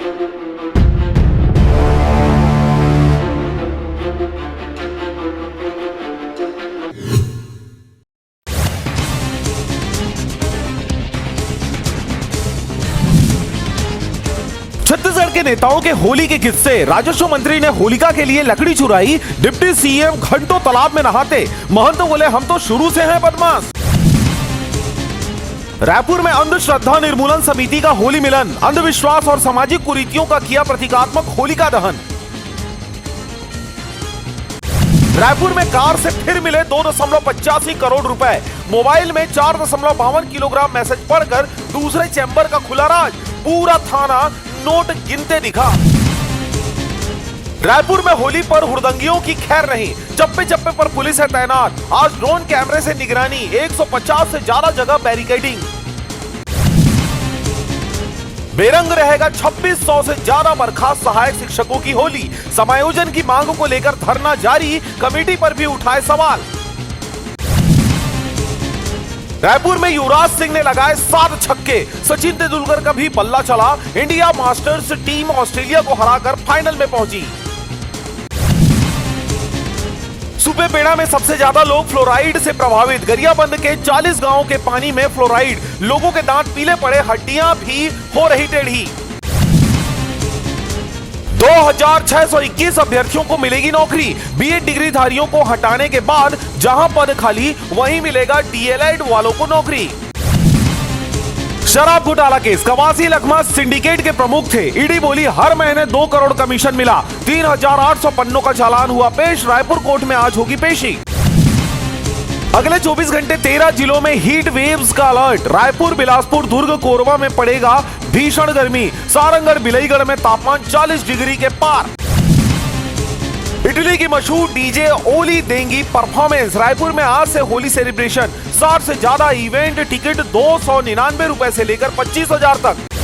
छत्तीसगढ़ के नेताओं के होली के किस्से। राजस्व मंत्री ने होलिका के लिए लकड़ी चुराई, डिप्टी सीएम घंटों तालाब में नहाते, महंत बोले हम तो शुरू से हैं बदमाश। रायपुर में अंधश्रद्धा निर्मूलन समिति का होली मिलन, अंधविश्वास और सामाजिक कुरीतियों का किया प्रतीकात्मक होलिका दहन। रायपुर में कार से फिर मिले 2.85 करोड़ रुपए, मोबाइल में 4.52 किलोग्राम मैसेज पढ़कर दूसरे चैम्बर का खुला राज, पूरा थाना नोट गिनते दिखा। रायपुर में होली पर हुड़दंगियों की खैर नहीं, चप्पे चप्पे पर पुलिस है तैनात, आज ड्रोन कैमरे से निगरानी, 150 से ज्यादा जगह बैरिकेडिंग। बेरंग रहेगा 2600 से ज्यादा बर्खास्त सहायक शिक्षकों की होली, समायोजन की मांग को लेकर धरना जारी, कमेटी पर भी उठाए सवाल। रायपुर में युवराज सिंह ने लगाए 7 छक्के, सचिन तेंदुलकर का भी बल्ला चला, इंडिया मास्टर्स टीम ऑस्ट्रेलिया को हराकर फाइनल में पहुंची। सुपेबेड़ा में सबसे ज्यादा लोग फ्लोराइड से प्रभावित, गरियाबंद के 40 गांवों के पानी में फ्लोराइड, लोगों के दांत पीले पड़े, हड्डियां भी हो रही टेढ़ी। 2621 अभ्यर्थियों को मिलेगी नौकरी, बीएड डिग्री धारियों को हटाने के बाद जहां पद खाली वहीं मिलेगा डीएलएड वालों को नौकरी। शराब घोटाला केस, कवासी लखमा सिंडिकेट के प्रमुख थे, ईडी बोली हर महीने 2 करोड़ कमीशन मिला, 3800 पन्नों का चालान हुआ पेश, रायपुर कोर्ट में आज होगी पेशी। अगले 24 घंटे 13 जिलों में हीट वेव्स का अलर्ट, रायपुर, बिलासपुर, दुर्ग, कोरबा में पड़ेगा भीषण गर्मी, सारंगढ़, बिलईगढ़ में तापमान 40 डिग्री के पार। इटली की मशहूर डीजे ओली देंगी परफॉर्मेंस, रायपुर में आज से होली सेलिब्रेशन, 60 से ज्यादा इवेंट, टिकट 299 रुपए से लेकर 25,000 तक।